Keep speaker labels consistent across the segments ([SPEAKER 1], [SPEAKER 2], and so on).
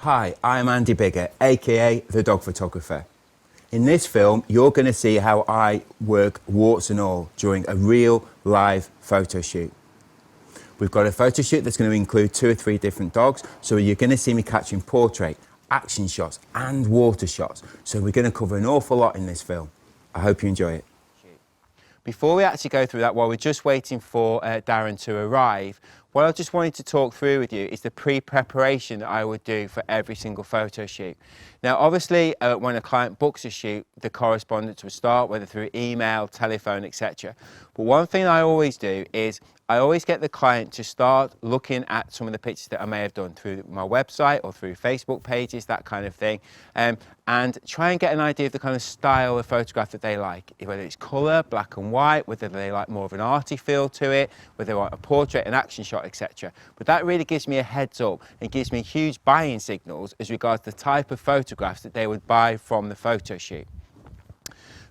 [SPEAKER 1] Hi, I'm Andy Biggett, aka The Dog Photographer. In this film, you're going to see how I work warts and all during a real live photo shoot. We've got a photo shoot that's going to include 2 or 3 different dogs, so you're going to see me catching portrait, action shots and water shots. So we're going to cover an awful lot in this film. I hope you enjoy it. Before we actually go through that, while we're just waiting for Darren to arrive, what I just wanted to talk through with you is the pre-preparation that I would do for every single photo shoot. Now, obviously, when a client books a shoot, the correspondence will start, whether through email, telephone, etc. But one thing I always do is I always get the client to start looking at some of the pictures that I may have done through my website or through Facebook pages, that kind of thing, and try and get an idea of the kind of style of photograph that they like, whether it's colour, black and white, whether they like more of an arty feel to it, whether they want a portrait, an action shot, etc. But that really gives me a heads up and gives me huge buying signals as regards to the type of photographs that they would buy from the photo shoot.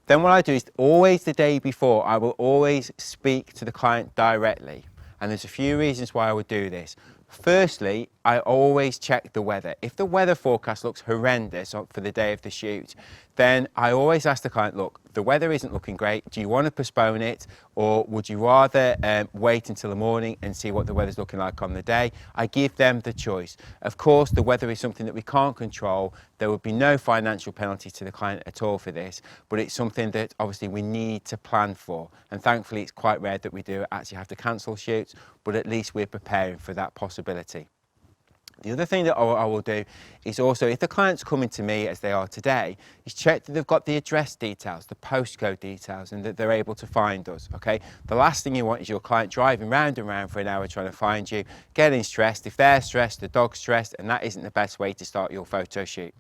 [SPEAKER 1] Then what I do is always the day before, I will always speak to the client directly. And there's a few reasons why I would do this. Firstly, I always check the weather. If the weather forecast looks horrendous for the day of the shoot, then I always ask the client, look, the weather isn't looking great. Do you want to postpone it? Or would you rather wait until the morning and see what the weather's looking like on the day? I give them the choice. Of course, the weather is something that we can't control. There would be no financial penalty to the client at all for this, but it's something that obviously we need to plan for. And thankfully, it's quite rare that we do actually have to cancel shoots, but at least we're preparing for that possibility. The other thing that I will do is also, if the client's coming to me as they are today, is check that they've got the address details, the postcode details, and that they're able to find us, okay? The last thing you want is your client driving round and round for an hour trying to find you, getting stressed. If they're stressed, the dog's stressed, and that isn't the best way to start your photo shoot.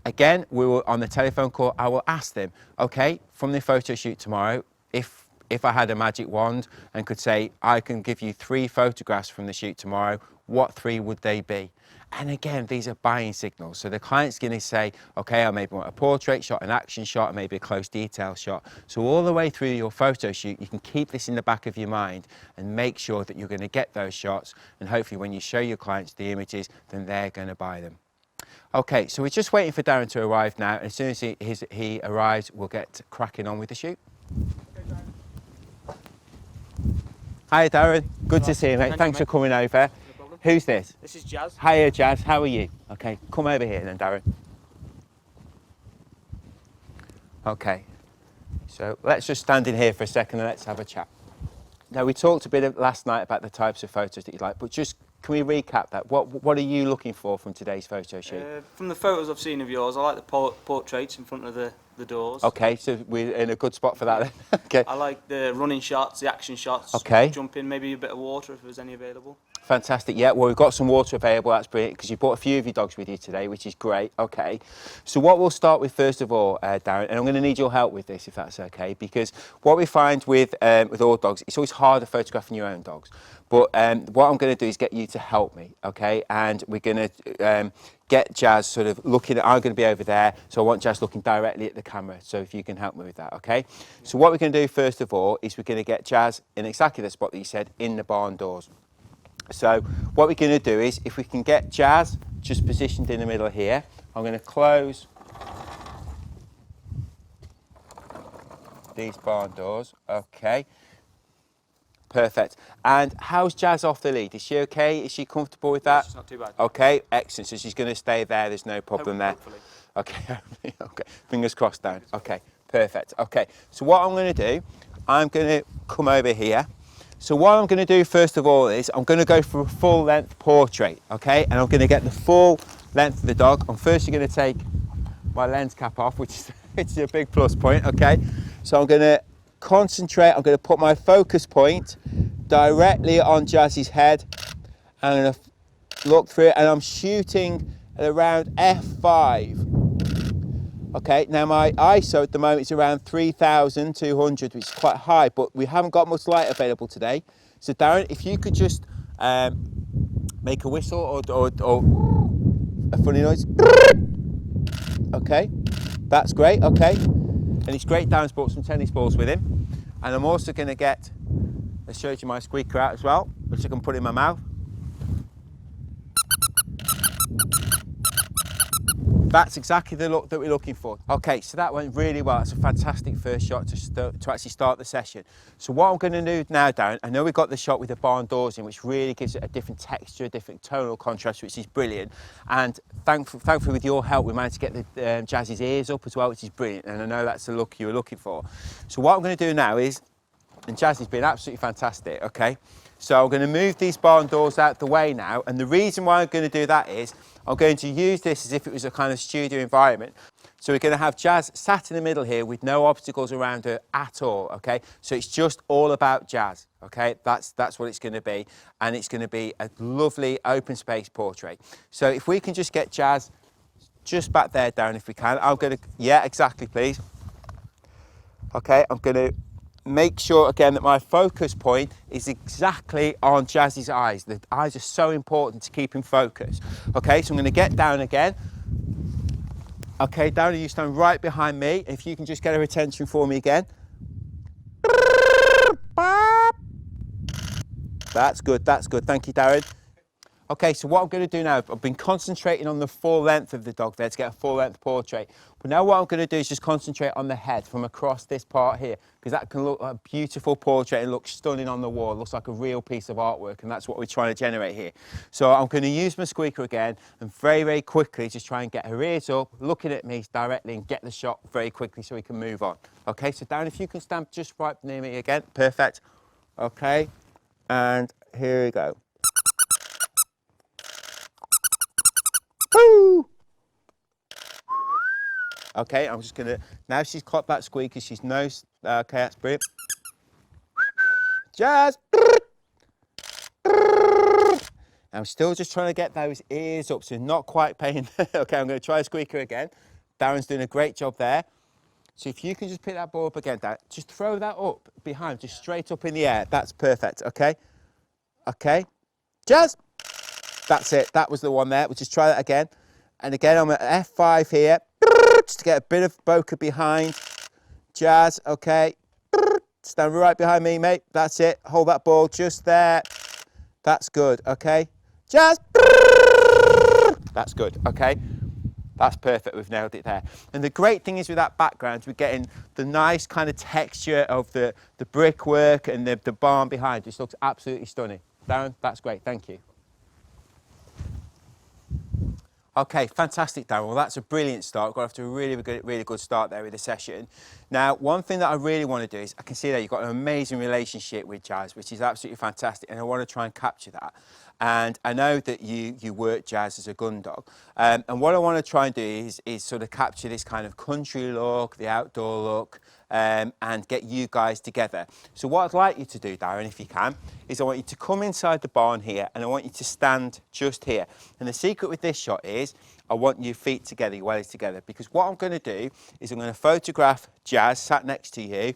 [SPEAKER 1] Again, we will, on the telephone call, I will ask them, okay, from the photo shoot tomorrow, if I had a magic wand and could say, I can give you 3 photographs from the shoot tomorrow, what 3 would they be? And again, these are buying signals. So the client's going to say, okay, I maybe want a portrait shot, an action shot, maybe a close detail shot. So all the way through your photo shoot, you can keep this in the back of your mind and make sure that you're going to get those shots. And hopefully when you show your clients the images, then they're going to buy them. Okay, so we're just waiting for Darren to arrive now. And as soon as he arrives, we'll get cracking on with the shoot. Hi Darren, good to see you, mate. Thanks for coming over. Who's this?
[SPEAKER 2] This is Jazz.
[SPEAKER 1] Hiya Jazz, how are you? Okay, come over here then, Darren. Okay, so let's just stand in here for a second and let's have a chat. Now, we talked a bit last night about the types of photos that you'd like, but just can we recap that? What are you looking for from today's photo shoot?
[SPEAKER 2] From the photos I've seen of yours, I like the portraits in front of the doors.
[SPEAKER 1] Okay, so we're in a good spot for that then. Okay.
[SPEAKER 2] I like the running shots, the action shots.
[SPEAKER 1] Okay.
[SPEAKER 2] Jump in, maybe a bit of water if there's any available.
[SPEAKER 1] Fantastic, yeah, well we've got some water available, that's brilliant, because you brought a few of your dogs with you today, which is great. Okay, so what we'll start with first of all, Darren, and I'm going to need your help with this if that's okay, because what we find with all dogs, it's always harder photographing your own dogs, but what I'm going to do is get you to help me, okay, and we're going to get Jazz sort of looking at, I'm going to be over there, so I want Jazz looking directly at the camera, so if you can help me with that, okay? So what we're going to do first of all is we're going to get Jazz in exactly the spot that you said, in the barn doors. So what we're going to do is, if we can get Jazz just positioned in the middle here, I'm going to close these barn doors. Okay, perfect. And how's Jazz off the lead? Is she okay? Is she comfortable with that?
[SPEAKER 2] It's not too bad.
[SPEAKER 1] Okay, excellent. So she's going to stay there. There's no problem there.
[SPEAKER 2] Hopefully.
[SPEAKER 1] Okay, okay. Fingers crossed down. Okay, perfect. Okay, so what I'm going to do, I'm going to come over here. So what I'm going to do first of all is I'm going to go for a full length portrait, okay? And I'm going to get the full length of the dog. I'm first going to take my lens cap off, which is a big plus point, okay? So I'm going to concentrate, I'm going to put my focus point directly on Jazzy's head. I'm going to look through it and I'm shooting at around f5. Okay, now my ISO at the moment is around 3,200, which is quite high, but we haven't got much light available today. So Darren, if you could just make a whistle or a funny noise. Okay, that's great, okay. And it's great Darren's brought some tennis balls with him. And I'm also going to get, I showed you my squeaker out as well, which I can put in my mouth. That's exactly the look that we're looking for. Okay, so that went really well. That's a fantastic first shot to actually start the session. So what I'm going to do now, Darren, I know we got the shot with the barn doors in, which really gives it a different texture, a different tonal contrast, which is brilliant. And thankfully with your help, we managed to get the Jazz's ears up as well, which is brilliant. And I know that's the look you were looking for. So what I'm going to do now is, and Jazz has been absolutely fantastic, okay? So I'm going to move these barn doors out the way now. And the reason why I'm going to do that is I'm going to use this as if it was a kind of studio environment. So we're going to have Jazz sat in the middle here with no obstacles around her at all, okay? So it's just all about Jazz, okay? That's what it's going to be. And it's going to be a lovely open space portrait. So if we can just get Jazz just back there, Darren, if we can. I'm going to, yeah, exactly, please. Okay, I'm going to make sure again that my focus point is exactly on Jazz's eyes. The eyes are so important to keep in focus. Okay, so I'm going to get down again. Okay, Darren, you stand right behind me. If you can just get her attention for me again. That's good, that's good. Thank you, Darren. Okay, so what I'm going to do now, I've been concentrating on the full length of the dog there to get a full length portrait. But now what I'm going to do is just concentrate on the head from across this part here, because that can look like a beautiful portrait and look stunning on the wall. It looks like a real piece of artwork, and that's what we're trying to generate here. So I'm going to use my squeaker again and very, very quickly just try and get her ears up, looking at me directly, and get the shot very quickly so we can move on. Okay, so Darren, if you can stand just right near me again. Perfect. Okay, and here we go. Woo! Okay, I'm just gonna, now she's caught that squeaker, she's nose, okay, that's brilliant. Jazz! I'm still just trying to get those ears up, so not quite paying. Okay, I'm gonna try a squeaker again. Darren's doing a great job there. So if you can just pick that ball up again, Darren, just throw that up behind, just straight up in the air. That's perfect, okay? Okay, Jazz! That's it, that was the one there. We'll just try that again. And again, I'm at F5 here, just to get a bit of bokeh behind. Jazz, okay. Stand right behind me, mate. That's it, hold that ball just there. That's good, okay. Jazz, that's good, okay. That's perfect, we've nailed it there. And the great thing is with that background, we're getting the nice kind of texture of the brickwork and the barn behind. It just looks absolutely stunning. Darren, that's great, thank you. Okay, fantastic, Darren. Well, that's a brilliant start. Got off to a really good start there with the session. Now, one thing that I really want to do is, I can see that you've got an amazing relationship with Jazz, which is absolutely fantastic, and I want to try and capture that. And I know that you work Jazz as a gun dog, and what I want to try and do is sort of capture this kind of country look, the outdoor look, and get you guys together. So what I'd like you to do, Darren, if you can, is I want you to come inside the barn here, and I want you to stand just here. And the secret with this shot is I want your feet together, your wellies together, because what I'm going to do is I'm going to photograph Jazz sat next to you,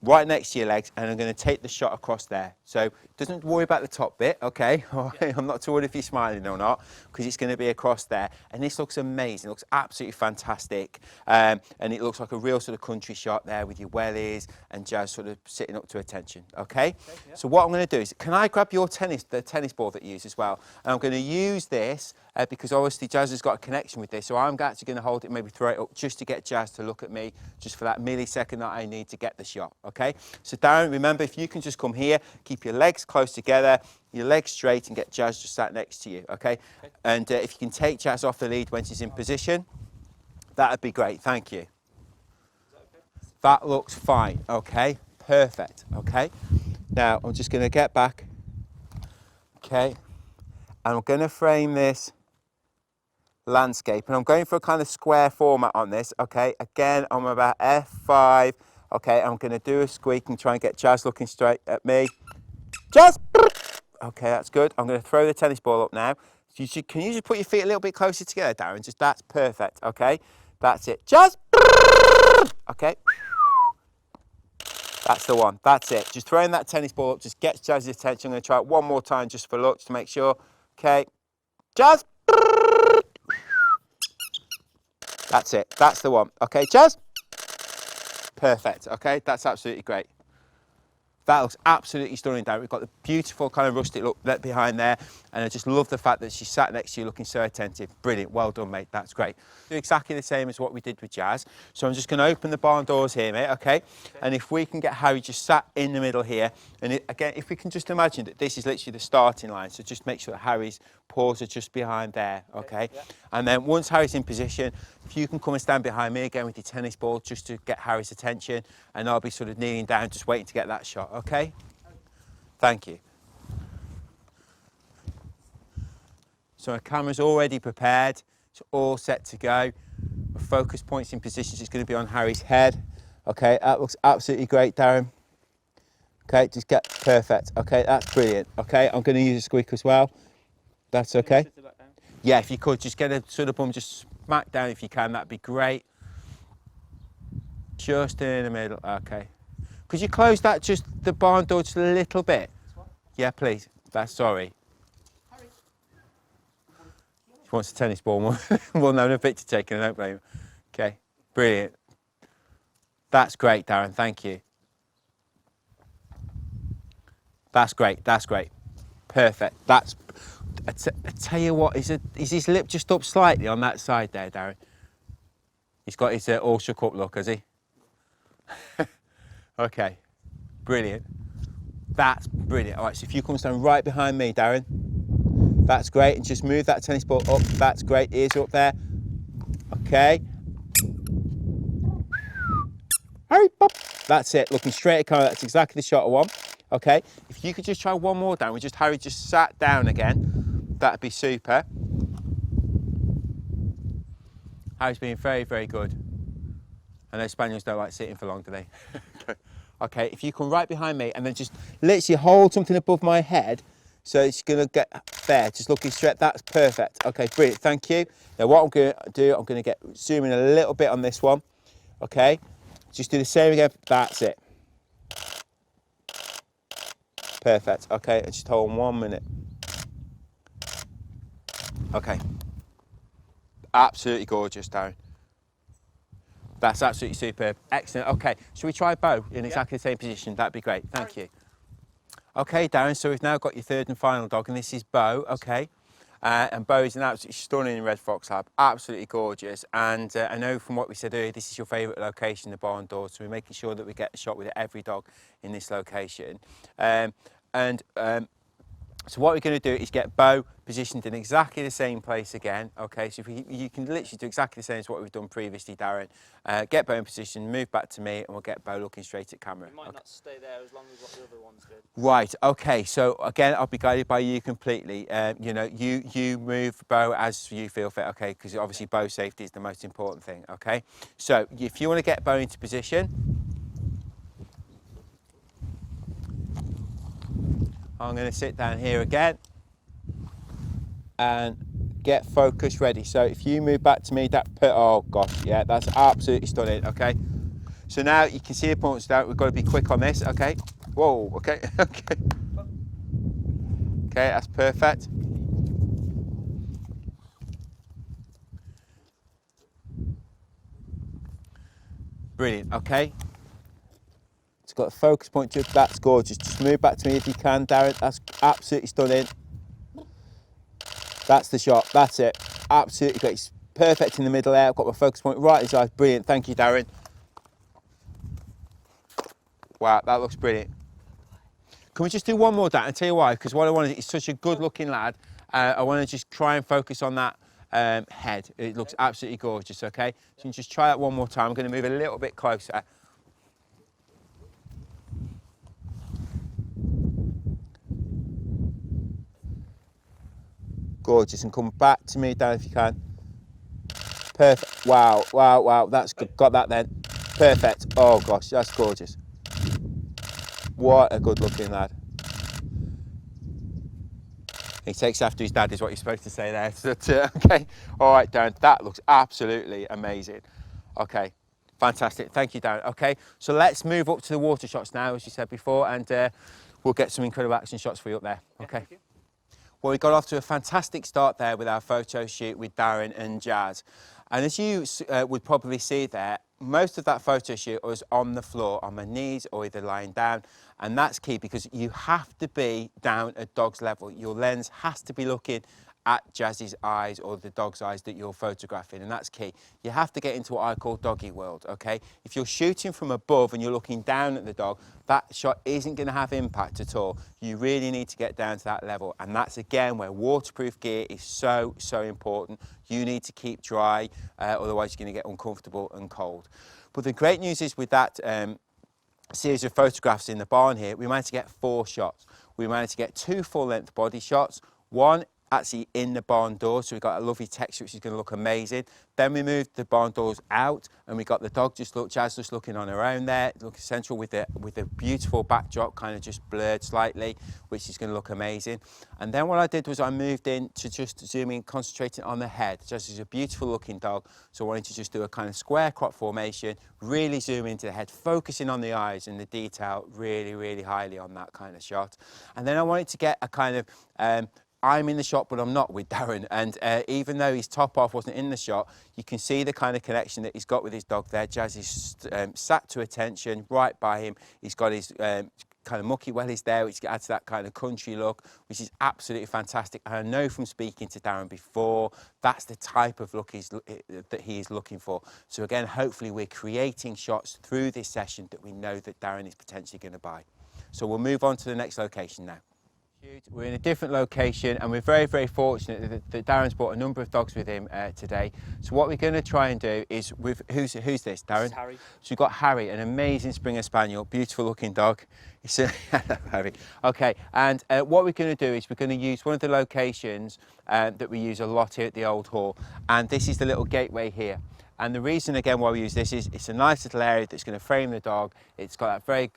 [SPEAKER 1] right next to your legs, and I'm going to take the shot across there. So don't worry about the top bit, okay? I'm not too worried if you're smiling or not, because it's going to be across there. And this looks amazing, it looks absolutely fantastic. And it looks like a real sort of country shot there with your wellies and Jazz sort of sitting up to attention, okay? Yeah. So what I'm going to do is, can I grab the tennis ball that you use as well? And I'm going to use this because obviously Jazz has got a connection with this, so I'm actually going to hold it, maybe throw it up just to get Jazz to look at me, just for that millisecond that I need to get the shot, okay? So Darren, remember, if you can just come here, keep your legs close together, your legs straight, and get Jazz just sat next to you, okay? And if you can take Jazz off the lead when she's in position, that'd be great, thank you. That looks fine, okay? Perfect, okay? Now, I'm just going to get back, okay? And I'm going to frame this landscape, and I'm going for a kind of square format on this, okay? Again, I'm about F5, okay? I'm going to do a squeak and try and get Jazz looking straight at me. Jazz! Okay, that's good. I'm going to throw the tennis ball up now. Can you just put your feet a little bit closer together, Darren? Just that's perfect, okay? That's it. Jazz! Okay. That's the one. That's it. Just throwing that tennis ball up just gets Jazz's attention. I'm going to try it one more time just for luck, to make sure. Okay. Jazz! That's it. That's the one. Okay, Jazz? Perfect. Okay, that's absolutely great. That looks absolutely stunning, Darren. We've got the beautiful kind of rustic look behind there, and I just love the fact that she sat next to you looking so attentive. Brilliant, well done, mate, that's great. Do exactly the same as what we did with Jazz. So I'm just going to open the barn doors here, mate, okay? And if we can get Harry just sat in the middle here, and again, if we can just imagine that this is literally the starting line, so just make sure that Harry's paws are just behind there, okay?
[SPEAKER 2] Yeah.
[SPEAKER 1] And then once Harry's in position, if you can come and stand behind me again with your tennis ball just to get Harry's attention, and I'll be sort of kneeling down, just waiting to get that shot, okay? Thank you. So our camera's already prepared. It's all set to go. The focus points in positions is going to be on Harry's head. Okay, that looks absolutely great, Darren. Okay, just get perfect. Okay, that's brilliant. Okay, I'm going to use a squeak as well. That's okay. Yeah, if you could, just get a sort of bum just smack down if you can, that'd be great. Just in the middle, okay. Could you close that, just the barn door just a little bit? Yeah, please. That's sorry. She wants a tennis ball more. Well, no picture taken, I don't blame her. Okay, brilliant. That's great, Darren, thank you. That's great, that's great. Perfect, that's... I tell you what, is his lip just up slightly on that side there, Darren? He's got his all shook up look, has he? Okay, brilliant. That's brilliant. All right, so if you come stand right behind me, Darren, that's great. And just move that tennis ball up. That's great. Ears are up there. Okay. Hurry, pop. That's it. Looking straight at camera. That's exactly the shot I want. Okay. If you could just try one more, Darren. Harry just sat down again. That'd be super. Harry's been very, very good. I know Spaniels don't like sitting for long, do they? Okay, if you come right behind me and then just literally hold something above my head so it's going to get there, just looking straight, that's perfect. Okay, brilliant, thank you. Now what I'm going to do, I'm going to zoom in a little bit on this one. Okay, just do the same again, that's it. Perfect, okay, just hold on 1 minute. Okay, absolutely gorgeous, Darren. That's absolutely superb. Excellent. Okay, shall we try Bo in exactly the same position? That'd be great. Thank you. Okay, Darren, so we've now got your third and final dog, and this is Bo, okay? And Bo is an absolutely stunning red fox lab, absolutely gorgeous. And I know from what we said earlier, this is your favourite location, the barn door, so we're making sure that we get a shot with every dog in this location. So what we're going to do is get Bo positioned in exactly the same place again, okay? So if you can literally do exactly the same as what we've done previously, Darren. Get Bo in position, move back to me, and we'll get Bo looking straight at camera.
[SPEAKER 2] It might not stay there as long as what the other ones did.
[SPEAKER 1] Right, okay, so again, I'll be guided by you completely. You know, you move Bo as you feel fit, okay? Because obviously Bo's safety is the most important thing, okay? So if you want to get Bo into position, I'm going to sit down here again and get focus ready. So if you move back to me, oh gosh, yeah, that's absolutely stunning, okay? So now you can see the points down, we've got to be quick on this, okay? Whoa, okay, okay. Okay, that's perfect. Brilliant, okay. It's got a focus point to it, that's gorgeous. Just move back to me if you can, Darren, that's absolutely stunning. That's the shot, that's it, absolutely great. It's perfect in the middle there, I've got my focus point right in his eyes, brilliant, thank you, Darren. Wow, that looks brilliant. Can we just do one more, Darren? I'll tell you why, because what I want is, he's such a good looking lad, I want to just try and focus on that head. It looks absolutely gorgeous, okay? So you can just try that one more time. I'm going to move a little bit closer. Gorgeous, and come back to me, Darren, if you can. Perfect, wow, wow, wow, that's good. Got that then. Perfect, oh gosh, that's gorgeous. What a good looking lad. He takes after his dad is what you're supposed to say there. Okay, all right, Darren, that looks absolutely amazing. Okay, fantastic, thank you, Darren. Okay, so let's move up to the water shots now, as you said before, and we'll get some incredible action shots for you up there, okay?
[SPEAKER 2] Yeah,
[SPEAKER 1] well, we got off to a fantastic start there with our photo shoot with Darren and Jazz. And as you would probably see there, most of that photo shoot was on the floor, on my knees or either lying down. And that's key because you have to be down at dog's level. Your lens has to be looking at Jazzy's eyes or the dog's eyes that you're photographing, and that's key. You have to get into what I call doggy world, okay? If you're shooting from above and you're looking down at the dog, that shot isn't going to have impact at all. You really need to get down to that level, and that's again where waterproof gear is so important. You need to keep dry, otherwise you're going to get uncomfortable and cold. But the great news is with that series of photographs in the barn here, we managed to get 4 shots. We managed to get 2 full-length body shots, one actually in the barn door, so we've got a lovely texture which is going to look amazing. Then we moved the barn doors out and we got the dog Jazz just looking on her own there, looking central with a beautiful backdrop kind of just blurred slightly, which is going to look amazing. And then what I did was I moved in to just zoom in, concentrating on the head. Jazz is a beautiful looking dog, so I wanted to just do a kind of square crop formation, really zoom into the head, focusing on the eyes and the detail really highly on that kind of shot. And then I wanted to get a kind of I'm in the shot, but I'm not with Darren. And even though his top off wasn't in the shot, you can see the kind of connection that he's got with his dog there. Jazz is sat to attention right by him. He's got his kind of mucky wellies there, which adds that kind of country look, which is absolutely fantastic. And I know from speaking to Darren before, that's the type of look that he is looking for. So again, hopefully we're creating shots through this session that we know that Darren is potentially going to buy. So we'll move on to the next location now. We're in a different location and we're very fortunate that Darren's brought a number of dogs with him today. So what we're going to try and do is, who's this, Darren?
[SPEAKER 2] This is Harry.
[SPEAKER 1] So we've got Harry, an amazing Springer Spaniel, beautiful looking dog. Hello, Harry. Okay, and what we're going to do is we're going to use one of the locations that we use a lot here at the Old Hall, and this is the little gateway here. And the reason, again, why we use this is it's a nice little area that's going to frame the dog. It's got that very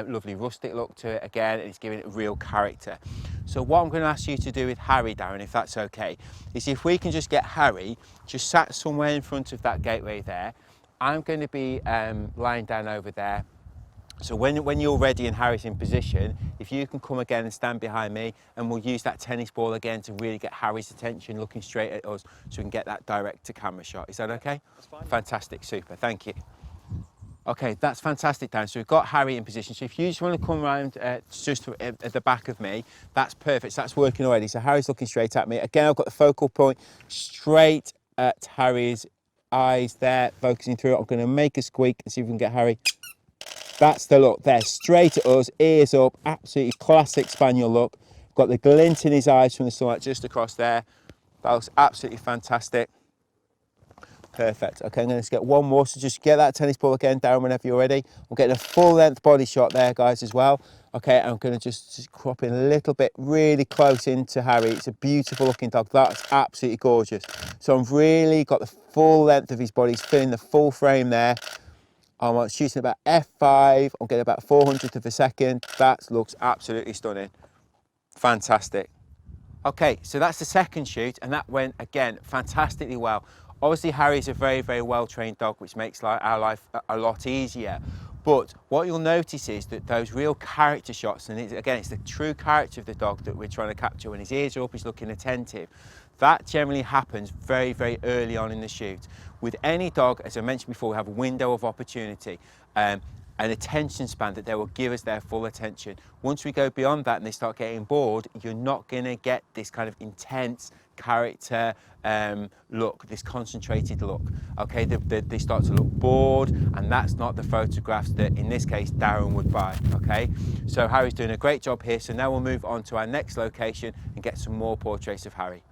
[SPEAKER 1] lovely rustic look to it, again, and it's giving it real character. So what I'm going to ask you to do with Harry, Darren, if that's okay, is if we can just get Harry just sat somewhere in front of that gateway there. I'm going to be lying down over there. So when you're ready and Harry's in position, if you can come again and stand behind me, and we'll use that tennis ball again to really get Harry's attention looking straight at us so we can get that direct to camera shot. Is that okay?
[SPEAKER 2] That's fine.
[SPEAKER 1] Fantastic, super, thank you. Okay, that's fantastic, Dan. So we've got Harry in position. So if you just want to come around just at the back of me, that's perfect. So that's working already. So Harry's looking straight at me. Again, I've got the focal point straight at Harry's eyes there, focusing through it. I'm going to make a squeak and see if we can get Harry. That's the look there, straight at us, ears up, absolutely classic Spaniel look. Got the glint in his eyes from the sunlight just across there. That looks absolutely fantastic. Perfect. Okay, I'm going to get one more, so just get that tennis ball again, Darren, whenever you're ready. I'm getting a full length body shot there, guys, as well. Okay, I'm going to just crop in a little bit, really close into Harry. It's a beautiful looking dog. That's absolutely gorgeous. So I've really got the full length of his body. He's filling the full frame there. I'm shooting about f5, I'm getting about 400th of a second. That looks absolutely stunning. Fantastic. Okay, so that's the second shoot, and that went, again, fantastically well. Obviously, Harry's a very well-trained dog, which makes our life a lot easier. But what you'll notice is that those real character shots, and again, it's the true character of the dog that we're trying to capture. When his ears are up, he's looking attentive. That generally happens very early on in the shoot. With any dog, as I mentioned before, we have a window of opportunity, an attention span that they will give us their full attention. Once we go beyond that and they start getting bored, you're not going to get this kind of intense character look, this concentrated look. Okay, they start to look bored, and that's not the photographs that, in this case, Darren would buy. Okay, so Harry's doing a great job here. So now we'll move on to our next location and get some more portraits of Harry.